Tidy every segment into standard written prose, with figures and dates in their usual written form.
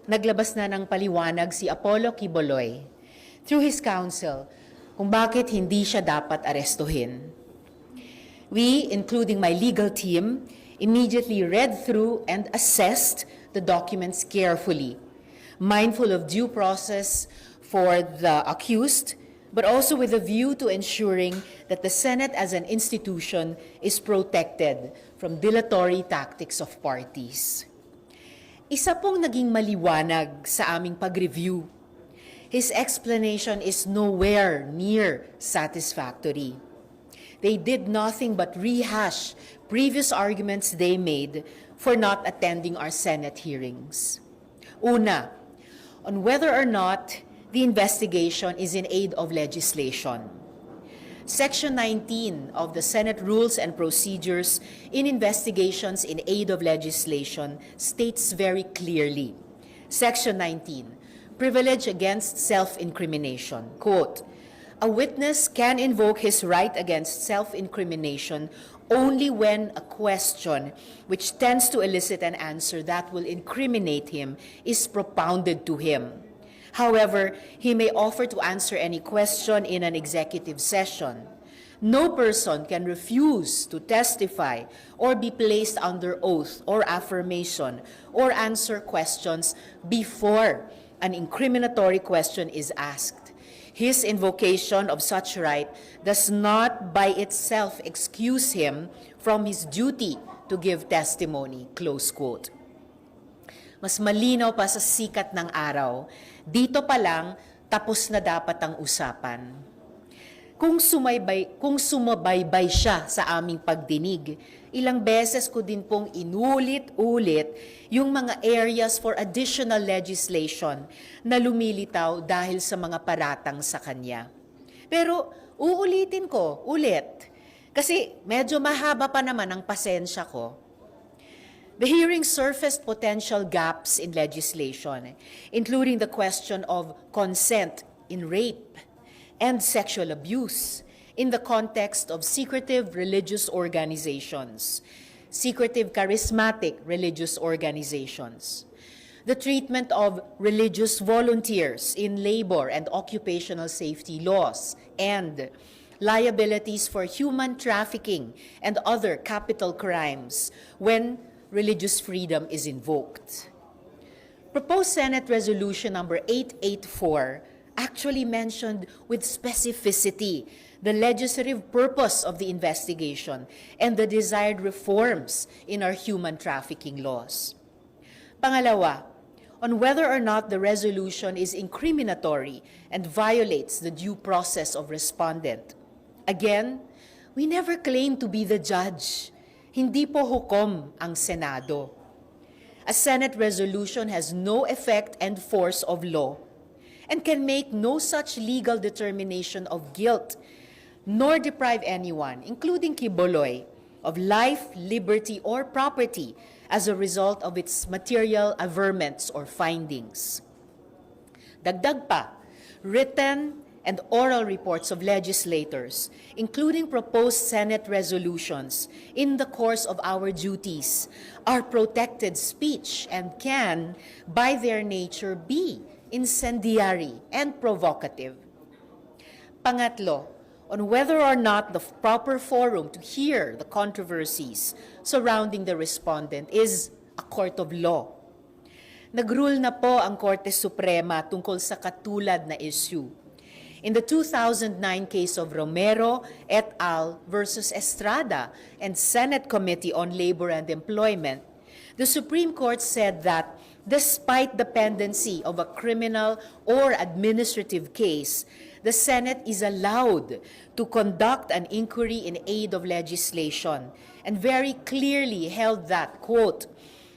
naglabas na ng paliwanag si Apollo Quiboloy through his counsel kung bakit hindi siya dapat arestuhin. We, including my legal team, immediately read through and assessed the documents carefully, mindful of due process for the accused, but also with a view to ensuring that the Senate as an institution is protected from dilatory tactics of parties. Isa pong naging maliwanag sa aming pag-review. His explanation is nowhere near satisfactory. They did nothing but rehash previous arguments they made for not attending our Senate hearings. Una, on whether or not the investigation is in aid of legislation. Section 19 of the Senate Rules and Procedures in investigations in aid of legislation states very clearly, Section 19, privilege against self-incrimination, quote, a witness can invoke his right against self-incrimination only when a question which tends to elicit an answer that will incriminate him is propounded to him. However, he may offer to answer any question in an executive session. No person can refuse to testify or be placed under oath or affirmation or answer questions before an incriminatory question is asked. His invocation of such right does not by itself excuse him from his duty to give testimony, close quote. Mas malinaw pa sa sikat ng araw, dito pa lang tapos na dapat ang usapan. Kung sumabaybay siya sa aming pagdinig, ilang beses ko din pong inulit-ulit yung mga areas for additional legislation na lumilitaw dahil sa mga paratang sa kanya. Pero uulitin ko ulit kasi medyo mahaba pa naman ang pasensya ko. The hearing surfaced potential gaps in legislation, including the question of consent in rape and sexual abuse in the context of secretive religious organizations, secretive charismatic religious organizations, the treatment of religious volunteers in labor and occupational safety laws, and liabilities for human trafficking and other capital crimes when religious freedom is invoked. Proposed Senate Resolution number 884 actually mentioned with specificity the legislative purpose of the investigation and the desired reforms in our human trafficking laws. Pangalawa, on whether or not the resolution is incriminatory and violates the due process of respondent. Again, we never claim to be the judge. Hindi po hukom ang Senado. A Senate resolution has no effect and force of law and can make no such legal determination of guilt, nor deprive anyone, including Quiboloy, of life, liberty, or property as a result of its material averments or findings. Dagdag pa, written and oral reports of legislators, including proposed Senate resolutions, in the course of our duties, are protected speech and can, by their nature, be incendiary and provocative. Pangatlo, on whether or not the proper forum to hear the controversies surrounding the respondent is a court of law. Nagrule na po ang Korte Suprema tungkol sa katulad na issue. In the 2009 case of Romero et al. Versus Estrada and Senate Committee on Labor and Employment, the Supreme Court said that despite the pendency of a criminal or administrative case, the Senate is allowed to conduct an inquiry in aid of legislation and very clearly held that, quote,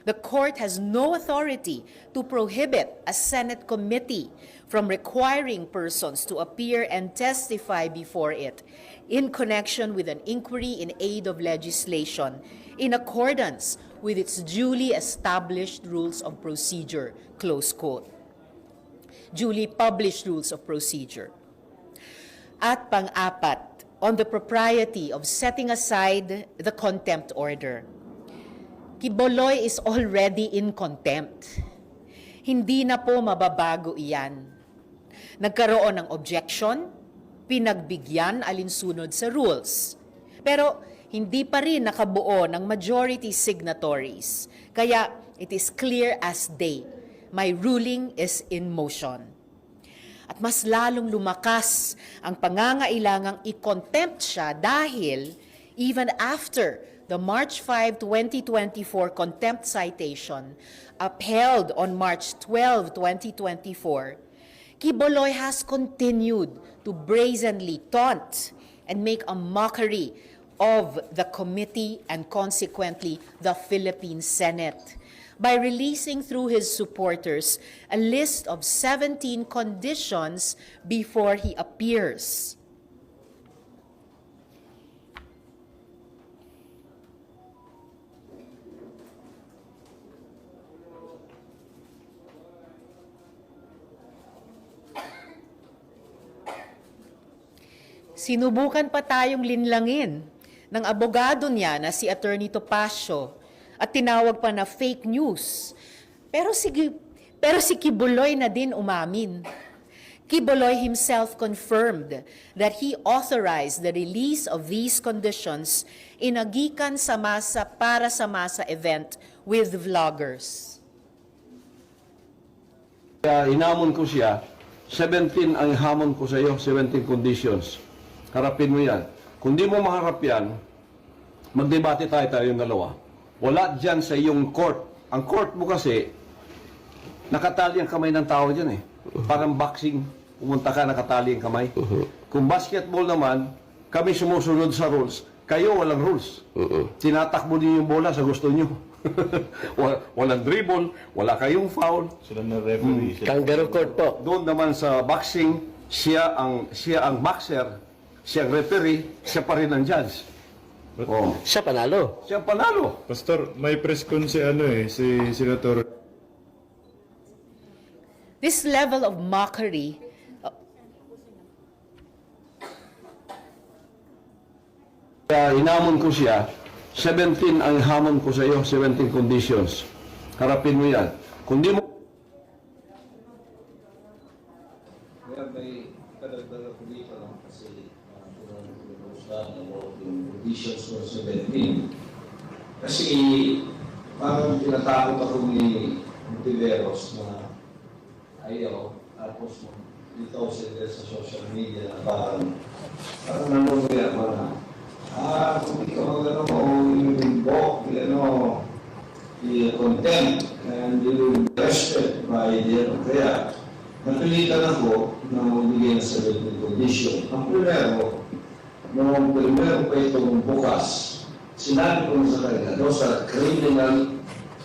the court has no authority to prohibit a Senate committee from requiring persons to appear and testify before it in connection with an inquiry in aid of legislation in accordance with its duly established rules of procedure, close quote. Duly published rules of procedure. At pang-apat, on the propriety of setting aside the contempt order. Quiboloy is already in contempt. Hindi na po mababago iyan. Nagkaroon ng objection, pinagbigyan alinsunod sa rules. Pero hindi pa rin nakabuo ng majority signatories. Kaya it is clear as day, my ruling is in motion. At mas lalong lumakas ang pangangailangang i-contempt siya dahil even after the March 5, 2024 contempt citation upheld on March 12, 2024, Quiboloy has continued to brazenly taunt and make a mockery of the committee and consequently the Philippine Senate by releasing through his supporters a list of 17 conditions before he appears. Sinubukan pa tayong linlangin ng abogado niya na si Attorney Topacio at tinawag pa na fake news. Pero si Quiboloy na din umamin. Quiboloy himself confirmed that he authorized the release of these conditions in a gikan sa masa para sa masa event with vloggers. Kaya hinamon ko siya, 17 ang hamon ko sa iyo, 17 conditions. Harapin mo yan. Kung di mo maharap yan, magdebate tayong dalawa. Wala dyan sa iyong court. Ang court mo kasi, nakatali ang kamay ng tao dyan eh. Parang boxing, pumunta ka, nakatali ang kamay. Kung basketball naman, kami sumusunod sa rules. Kayo walang rules. Tinatakbo niyo yung bola sa gusto niyo. Walang dribble, wala kayong foul. Sila na referee. Kangaroo court po. Doon naman sa boxing, siya ang boxer, siya ang referee, siya pa rin ang judge. Oh. Siya panalo. Siya ang panalo. Pastor, may press con si Senator. This level of mockery Kaya hinamon ko siya, 17 ang hamon ko sa iyo, 17 conditions. Harapin mo yan. Kung di mo... May kadagdagan ko dito lang kasi yung conditions for 17. Kasi parang tinatakot ako ni Tiveros na ayaw, tapos dito sila sa social media na parang nangyayari mo na kung di ka magano mo i-invoke, i-contempt and you will be arrested by the kaya napilitan ako na magbigay ng 17 condition. Ang primero, noong primero pa itong bukas, sinabi ko sa kanila, those are criminal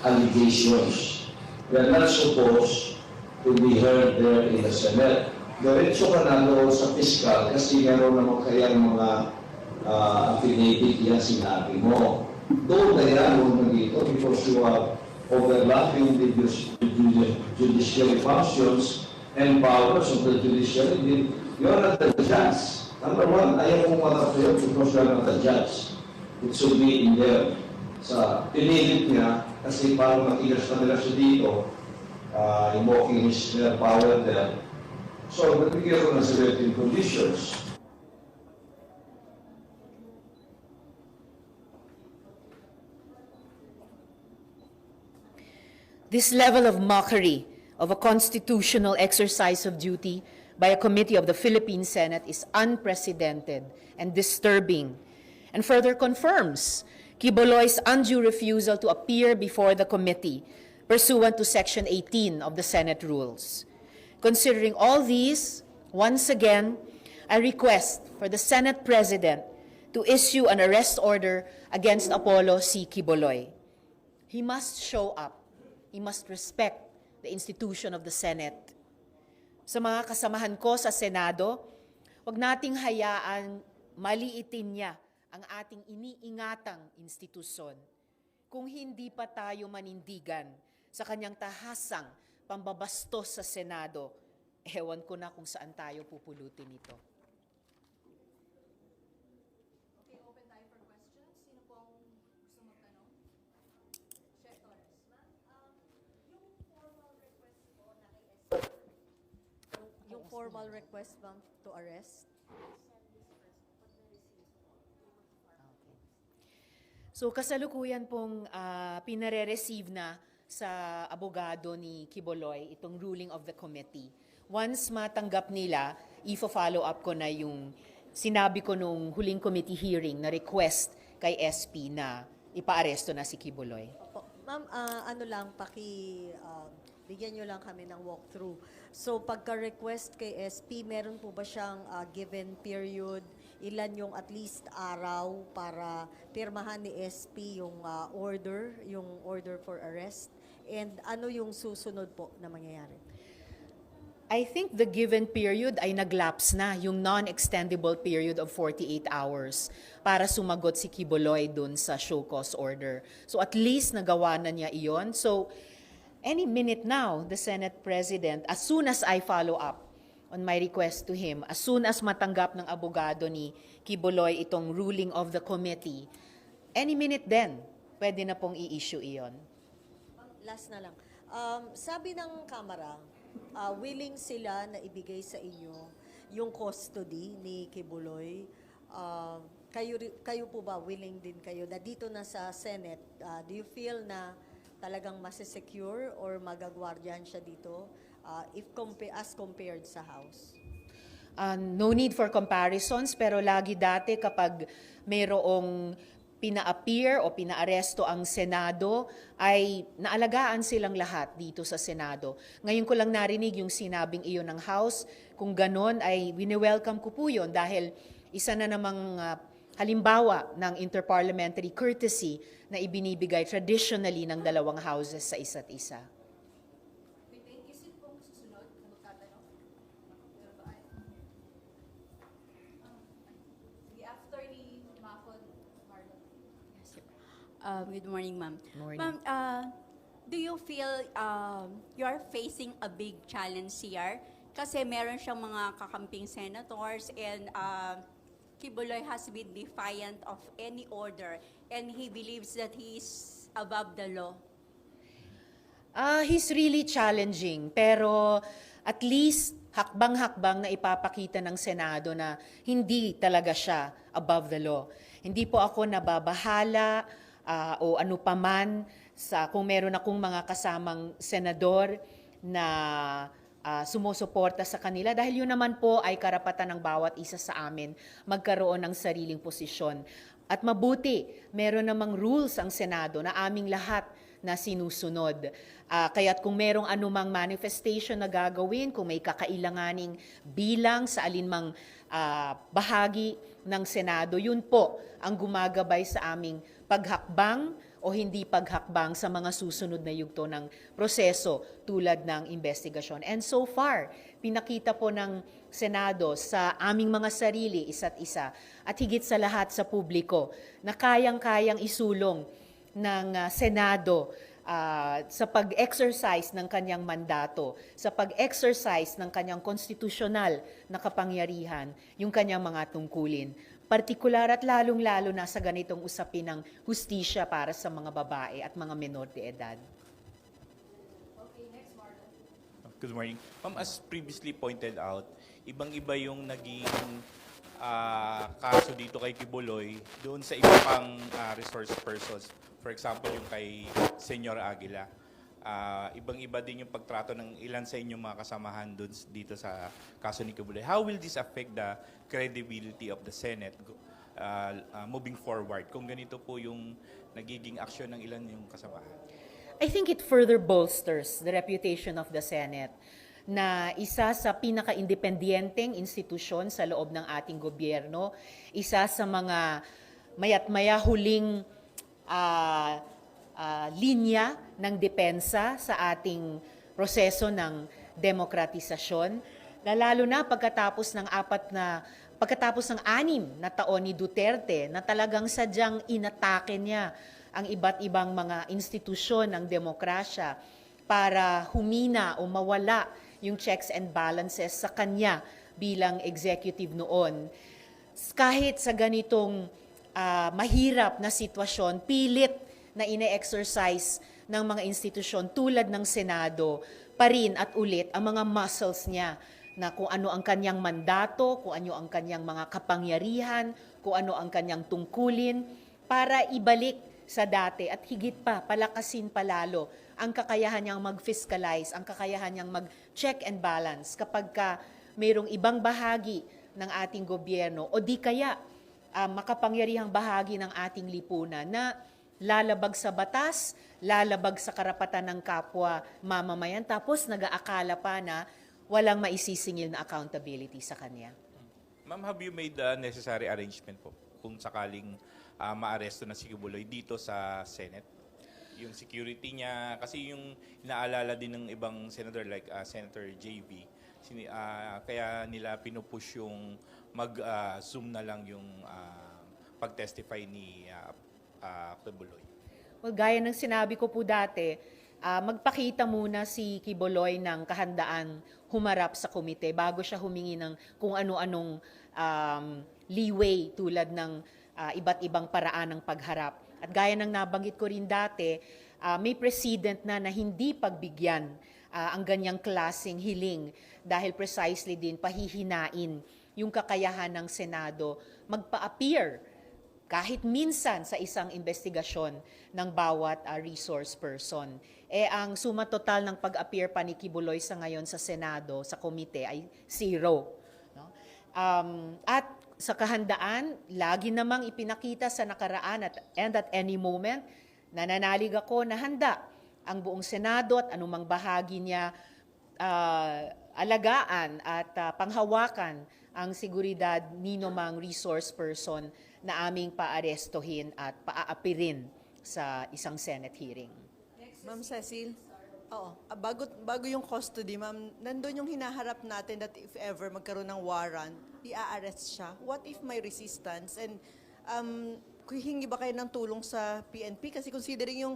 allegations. We are not supposed to be heard there in the Senate. Diretso ka na doon sa fiscal kasi meron naman kayang mga affidavit yan sinabi mo. Doon na yan, huwag na dito because you are overlapping the judiciary functions and powers of the judiciary. You are not the judge. Number one, ayaw kong matapos because you are not the judge. It should be in there. Sa pinilit niya, kasi parang matigas na nila siya dito, invoking his power there. So, nabigyan ko ng 17 conditions. This level of mockery of a constitutional exercise of duty by a committee of the Philippine Senate is unprecedented and disturbing, and further confirms Quiboloy's undue refusal to appear before the committee pursuant to Section 18 of the Senate Rules. Considering all these, once again, I request for the Senate President to issue an arrest order against Apollo C. Quiboloy. He must show up. He must respect the institution of the Senate. Sa mga kasamahan ko sa Senado, huwag nating hayaan maliitin niya ang ating iniingatang institusyon. Kung hindi pa tayo manindigan sa kanyang tahasang pambabastos sa Senado, ewan ko na kung saan tayo pupulutin ito. Okay, open tayo for questions. Sino pong gusto magtanong? Chef Torres. Ma'am, yung formal request formal request, ma'am, to arrest? So kasalukuyan pong pinare-receive na sa abogado ni Quiboloy itong ruling of the committee. Once matanggap nila, i-follow up ko na yung sinabi ko nung huling committee hearing na request kay SP na ipaaresto na si Quiboloy. Opo. Ma'am, ano lang, bigyan nyo lang kami ng walkthrough. So, pagka-request kay SP, meron po ba siyang given period? Ilan yung at least araw para pirmahan ni SP yung order for arrest? And ano yung susunod po na mangyayari? I think the given period ay naglapse na, yung non-extendable period of 48 hours para sumagot si Quiboloy dun sa show cause order. So at least nagawa na niya iyon. So any minute now, the Senate President, as soon as I follow up on my request to him, as soon as matanggap ng abogado ni Quiboloy itong ruling of the committee, any minute then, pwede na pong i-issue iyon. Last na lang. Sabi ng Kamara, willing sila na ibigay sa inyo yung custody ni Quiboloy. Kayo po ba willing din kayo na dito na sa Senate, do you feel na talagang masisecure or magagwardiyan siya dito as compared sa House? No need for comparisons, pero lagi dati kapag mayroong pina-appear o pina-aresto ang Senado, ay naalagaan silang lahat dito sa Senado. Ngayon ko lang narinig yung sinabing iyon ng House. Kung ganon, ay wini-welcome ko po yun dahil isa na namang halimbawa ng interparliamentary courtesy na ibinibigay traditionally ng dalawang houses sa isa't isa. Wait, is it pong susunod na magtatanong? Meron ba ay? Sige, after ni Mafon, Marlon. Good morning, ma'am. Morning. Ma'am, do you feel you are facing a big challenge here? Kasi meron siyang mga kakamping senators and Quiboloy has been defiant of any order and he believes that he is above the law. He's really challenging, pero at least hakbang-hakbang na ipapakita ng Senado na hindi talaga siya above the law. Hindi po ako nababahala o ano paman sa kung meron akong mga kasamang senador na sumusuporta sa kanila dahil yun naman po ay karapatan ng bawat isa sa amin magkaroon ng sariling posisyon. At mabuti, meron namang rules ang Senado na aming lahat na sinusunod. Kaya't kung merong anumang manifestation na gagawin, kung may kakailanganing bilang sa alinmang bahagi ng Senado, yun po ang gumagabay sa aming paghakbang o hindi paghakbang sa mga susunod na yugto ng proseso tulad ng investigasyon. And so far, pinakita po ng Senado sa aming mga sarili, isa't isa, at higit sa lahat sa publiko, na kayang-kayang isulong ng Senado sa pag-exercise ng kanyang mandato, sa pag-exercise ng kanyang konstitusyonal na kapangyarihan, yung kanyang mga tungkulin. Partikular at lalong-lalo na sa ganitong usapin ng hustisya para sa mga babae at mga menor de edad. Good morning. Ma'am, as previously pointed out, ibang-iba yung naging kaso dito kay Quiboloy doon sa iba pang resource persons. For example, yung kay Senyor Aguila. Ibang-iba din yung pagtrato ng ilan sa inyong mga kasamahan doon dito sa kaso ni Quiboloy. How will this affect the credibility of the Senate moving forward kung ganito po yung nagiging aksyon ng ilan yung kasamahan? I think it further bolsters the reputation of the Senate na isa sa pinaka-independenteng institusyon sa loob ng ating gobyerno, isa sa mga mayat-maya huling linya ng depensa sa ating proseso ng demokratisasyon, lalo na pagkatapos ng 6 na taon ni Duterte na talagang sadyang inatake niya ang iba't ibang mga institusyon ng demokrasya para humina o mawala yung checks and balances sa kanya bilang executive noon. Kahit sa ganitong mahirap na sitwasyon, pilit na ine-exercise ng mga institusyon tulad ng Senado pa rin at ulit ang mga muscles niya na kung ano ang kanyang mandato, kung ano ang kanyang mga kapangyarihan, kung ano ang kanyang tungkulin, para ibalik sa dati at higit pa, palakasin palalo ang kakayahan niyang mag-fiscalize, ang kakayahan niyang mag-check and balance kapag ka mayroong ibang bahagi ng ating gobyerno o di kaya makapangyarihang bahagi ng ating lipunan na lalabag sa batas, lalabag sa karapatan ng kapwa mamamayan, tapos nag-aakala pa na walang maisisingil na accountability sa kanya. Ma'am, have you made the necessary arrangement po kung sakaling maaresto na si Kibuloy dito sa Senate? Yung security niya, kasi yung inaalala din ng ibang senator like Senator JV, kaya nila pinupush yung mag-zoom na lang yung pag-testify ni Kibuloy. Well, gaya ng sinabi ko po dati, magpakita muna si Kibuloy ng kahandaan humarap sa komite bago siya humingi ng kung ano-anong leeway tulad ng iba't ibang paraan ng pagharap. At gaya ng nabanggit ko rin dati, may precedent na hindi pagbigyan ang ganyang klaseng hiling dahil precisely din pahihinain yung kakayahan ng Senado magpa-appear kahit minsan sa isang investigasyon ng bawat resource person. Ang suma total ng pag-appear pa ni Kibuloy sa ngayon sa Senado, sa komite, ay 0. No? At sa kahandaan, lagi namang ipinakita sa nakaraan and at any moment, nananalig ako na handa ang buong Senado at anumang bahagi niya alagaan at panghawakan ang seguridad ninumang resource person na aming paarestohin at paaapirin sa isang Senate hearing. Ma'am Cecil, bago yung custody, ma'am, nandun yung hinaharap natin that if ever magkaroon ng warrant, i-arrest siya. What if may resistance? And hingi ba kayo ng tulong sa PNP? Kasi considering yung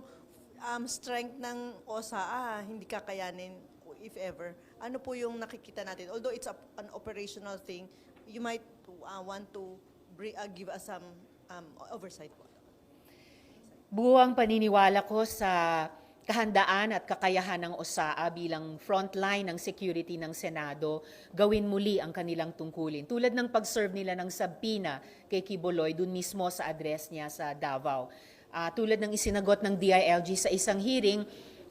strength ng OSA, hindi kakayanin if ever. Ano po yung nakikita natin? Although it's an operational thing, you might want to give us some oversight po. Buwang paniniwala ko sa kahandaan at kakayahan ng OSAA bilang frontline ng security ng Senado, gawin muli ang kanilang tungkulin. Tulad ng pag-serve nila ng subpoena kay Kibuloy dun mismo sa address niya sa Davao. Tulad ng isinagot ng DILG sa isang hearing,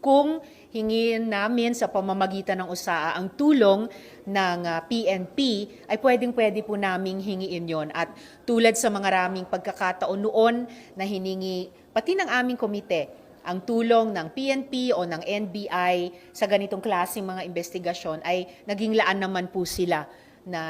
kung hingin namin sa pamamagitan ng OSAA ang tulong ng PNP, ay pwedeng-pwede po naming hingiin yon. At tulad sa mga raming pagkakataon noon na hiningi, pati ng aming komite, ang tulong ng PNP o ng NBI sa ganitong klaseng mga investigasyon ay naging laan naman po sila na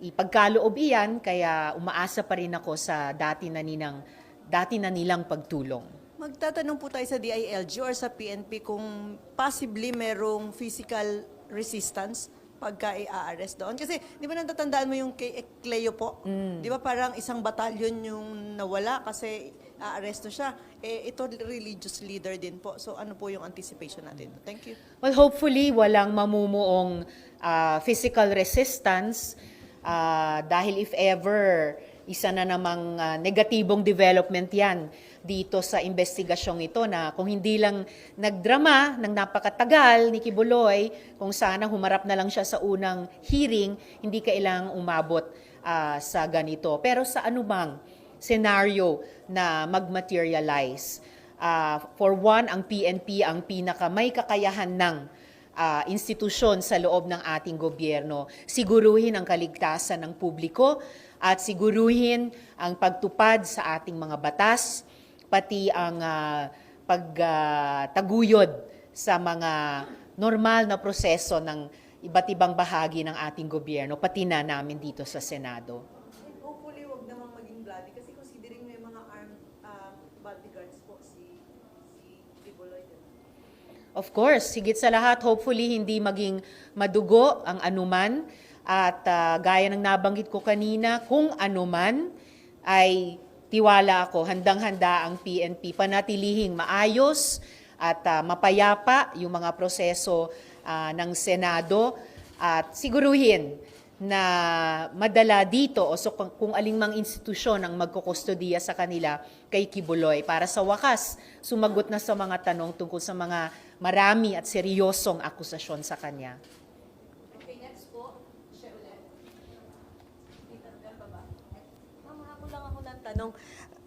ipagkaloob iyan, kaya umaasa pa rin ako sa dati na nilang pagtulong. Magtatanong po tayo sa DILG or sa PNP kung possibly merong physical resistance pagka i-arrest doon. Kasi di ba natatandaan mo yung kay Cleo po? Di ba parang isang batalyon yung nawala kasi aaresto siya. Ito religious leader din po. So ano po yung anticipation natin? Thank you. Well, hopefully walang mamumuong physical resistance dahil if ever isa na namang negatibong development yan dito sa investigasyong ito na kung hindi lang nagdrama ng napakatagal ni Kibuloy, kung sana humarap na lang siya sa unang hearing, hindi kailangang umabot sa ganito. Pero sa anumang scenario na mag-materialize, for one, ang PNP ang may kakayahan ng institusyon sa loob ng ating gobyerno. Siguruhin ang kaligtasan ng publiko at siguruhin ang pagtupad sa ating mga batas, pati ang pagtaguyod sa mga normal na proseso ng iba't ibang bahagi ng ating gobyerno, pati na namin dito sa Senado. Hopefully, wag namang maging bloody kasi considering may mga armed bodyguards po si Kibuloy. Of course, higit sa lahat, hopefully hindi maging madugo ang anuman at gaya ng nabanggit ko kanina, kung anuman ay tiwala ako, handang-handa ang PNP panatilihing maayos at mapayapa yung mga proseso ng Senado at siguruhin na madala dito o kung alingmang institusyon ang magkukustodiya sa kanila kay Kibuloy para sa wakas sumagot na sa mga tanong tungkol sa mga marami at seryosong akusasyon sa kanya. Okay, next po. tanong.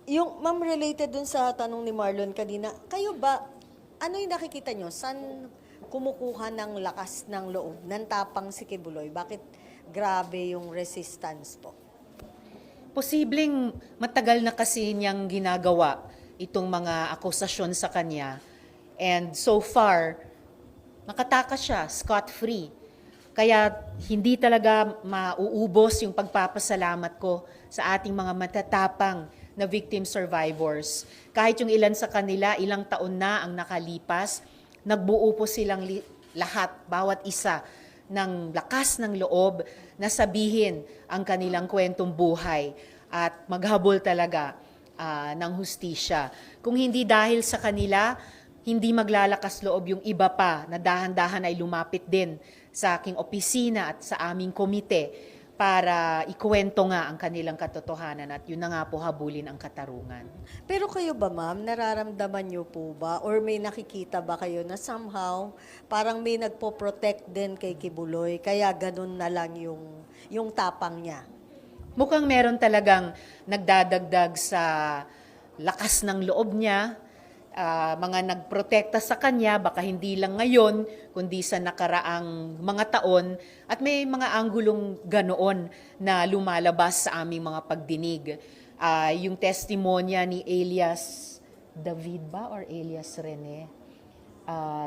Yung, ma'am, related dun sa tanong ni Marlon kanina, kayo ba, ano yung nakikita nyo? Saan kumukuha ng lakas ng loob, ng tapang si Kibuloy? Bakit grabe yung resistance po? Posibleng matagal na kasi niyang ginagawa itong mga akusasyon sa kanya. And so far, nakatakas siya, scot-free. Kaya hindi talaga mauubos yung pagpapasalamat ko sa ating mga matatapang na victim survivors. Kahit yung ilan sa kanila, ilang taon na ang nakalipas, nagbuo po silang lahat, bawat isa, ng lakas ng loob na sabihin ang kanilang kwentong buhay at maghabol talaga ng hustisya. Kung hindi dahil sa kanila, hindi maglalakas loob yung iba pa na dahan-dahan ay lumapit din sa aking opisina at sa aming komite para ikuwento nga ang kanilang katotohanan at yun na nga po habulin ang katarungan. Pero kayo ba, ma'am, nararamdaman nyo po ba or may nakikita ba kayo na somehow parang may nagpo-protect din kay Kibuloy kaya ganun na lang yung tapang niya? Mukhang meron talagang nagdadagdag sa lakas ng loob niya, mga nagprotekta sa kanya, baka hindi lang ngayon, kundi sa nakaraang mga taon, at may mga anggulong ganoon na lumalabas sa aming mga pagdinig. Yung testimonya ni Elias David ba or Elias Rene,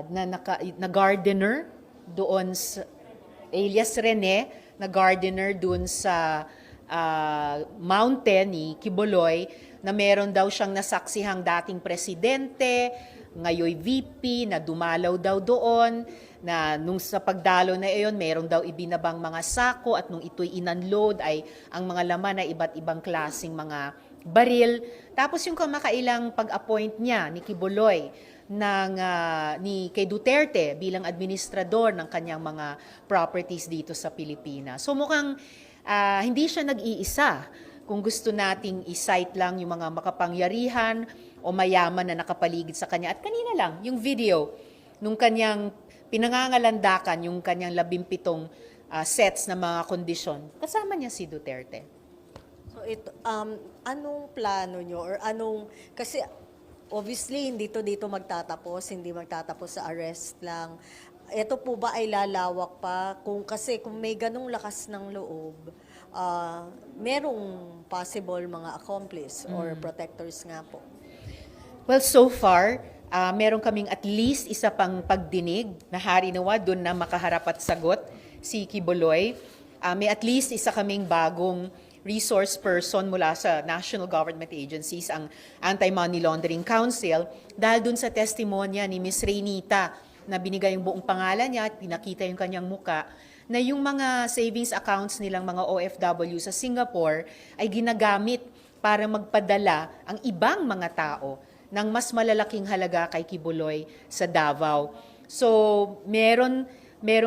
na gardener doon sa Elias Rene, na gardener doon sa mountain ni Kibuloy, na meron daw siyang nasaksihang dating presidente, ngayon VP, na dumalaw daw doon, na nung sa pagdalo na iyon, meron daw ibinabang mga sako at nung ito'y inunload ay ang mga laman ay iba't ibang klaseng mga baril. Tapos yung kamakailang pag-appoint niya ni Kibuloy kay Duterte bilang administrador ng kanyang mga properties dito sa Pilipinas. So mukhang hindi siya nag-iisa. Kung gusto nating i-cite lang yung mga makapangyarihan o mayaman na nakapaligid sa kanya. At kanina lang, yung video, nung kanyang pinangangalandakan, yung kanyang 17 sets na mga kondisyon, kasama niya si Duterte. So anong plano nyo or kasi obviously hindi dito magtatapos, hindi magtatapos sa arrest lang. Ito po ba ay lalawak pa? Kasi kung may ganong lakas ng loob, merong possible mga accomplice or protectors nga po. Well, so far, meron kaming at least isa pang pagdinig na harinawa doon na makaharap at sagot si Kibuloy. May at least isa kaming bagong resource person mula sa national government agencies, ang Anti-Money Laundering Council, dahil doon sa testimonya ni Ms. Reynita na binigay yung buong pangalan niya at pinakita yung kanyang muka, na yung mga savings accounts nilang mga OFW sa Singapore ay ginagamit para magpadala ang ibang mga tao ng mas malalaking halaga kay Kibuloy sa Davao. So, meron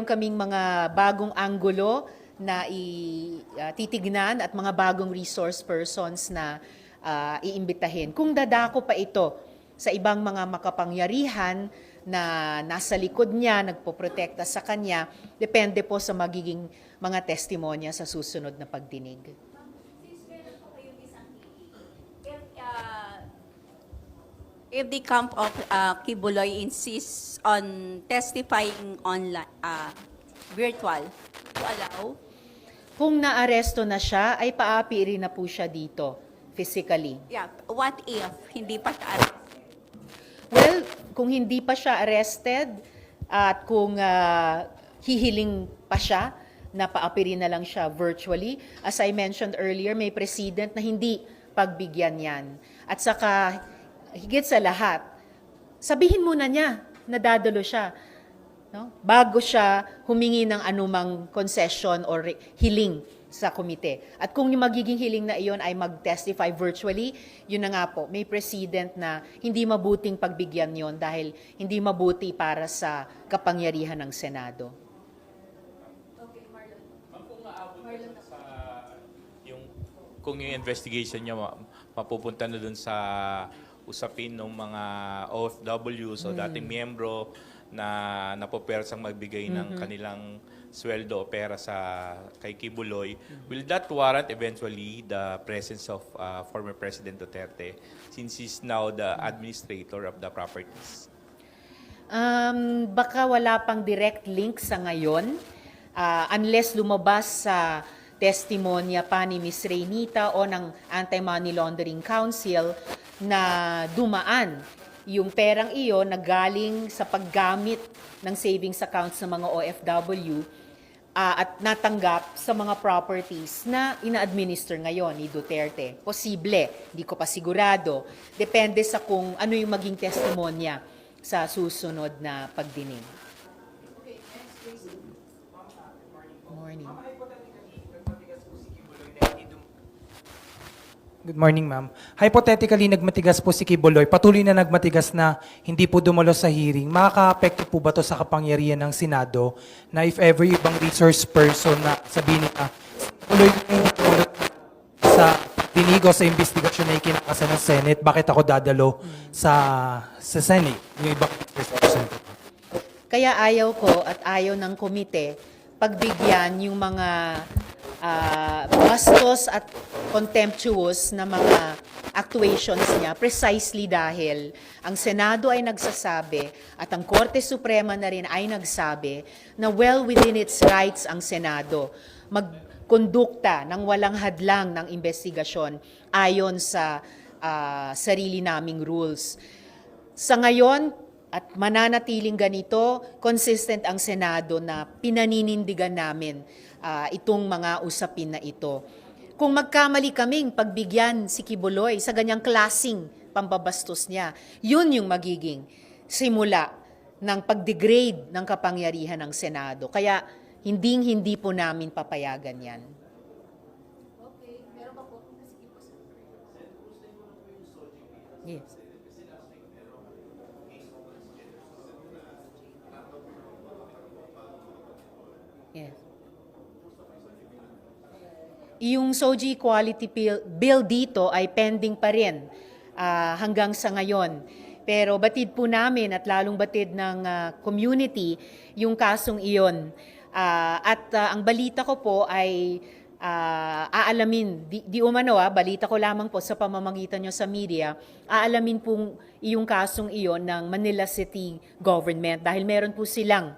kaming mga bagong anggulo na titignan at mga bagong resource persons na iimbitahin. Kung dadako pa ito sa ibang mga makapangyarihan na nasa likod niya, nagpoprotekta sa kanya, depende po sa magiging mga testimonya sa susunod na pagdinig. If the camp of Kibuloy insists on testifying online, virtual, to allow? Kung naaresto na siya, ay paapi rin na po siya dito, physically. Yeah, what if hindi pa siya arrested? Well, kung hindi pa siya arrested at kung hihiling pa siya na paapirin na lang siya virtually, as I mentioned earlier, may president na hindi pagbigyan yan. At saka, higit sa lahat, sabihin muna niya na dadalo siya, no? Bago siya humingi ng anumang concession or hiling sa komite. At kung yung magiging hiling na iyon ay mag-testify virtually, yun na nga po, may president na hindi mabuting pagbigyan yon dahil hindi mabuti para sa kapangyarihan ng Senado. Kung yung investigation niya mapupunta na dun sa usapin ng mga OFWs o dating miyembro na napopersang magbigay ng kanilang sweldo o pera kay Kibuloy, will that warrant eventually the presence of former President Duterte since he's now the administrator of the properties? Baka wala pang direct link sa ngayon unless lumabas sa testimonya pa ni Ms. Reynita o ng Anti-Money Laundering Council na dumaan yung perang iyon na galing sa paggamit ng savings accounts ng mga OFW at natanggap sa mga properties na ina-administer ngayon ni Duterte. Posible, hindi ko pa sigurado. Depende sa kung ano yung maging testimonya sa susunod na pagdinig. Morning. Good morning, ma'am. Hypothetically, nagmatigas po si Kibuloy, patuloy na nagmatigas na hindi po dumalo sa hearing. Makaka-apekto po ba to sa kapangyarihan ng Senado na if ever ibang resource person na sabihin na si Kibuloy yung dumalo sa dinig o sa investigasyon na ikinakasa ng Senate, bakit ako dadalo sa Senate? Yung ibang resource person. Kaya ayaw ko at ayaw ng komite pagbigyan yung mga bastos at contemptuous na mga actuations niya precisely dahil ang Senado ay nagsasabi at ang Korte Suprema na rin ay nagsabi na well within its rights ang Senado magkondukta ng walang hadlang ng investigasyon ayon sa sarili naming rules. Sa ngayon, at mananatiling ganito, consistent ang Senado na pinaninindigan namin itong mga usapin na ito. Kung magkamali kaming pagbigyan si Kibuloy sa ganyang klasing pambabastos niya, yun yung magiging simula ng pag-degrade ng kapangyarihan ng Senado. Kaya hindi po namin papayagan yan. Okay, meron pa po. Sige po, sir. Yes. Yes. Yung SOGI Equality Bill dito ay pending pa rin hanggang sa ngayon. Pero batid po namin at lalong batid ng community yung kasong iyon. Ang balita ko po ay aalamin, di umano balita ko lamang po sa pamamagitan nyo sa media, aalamin pong iyong kasong iyon ng Manila City Government dahil meron po silang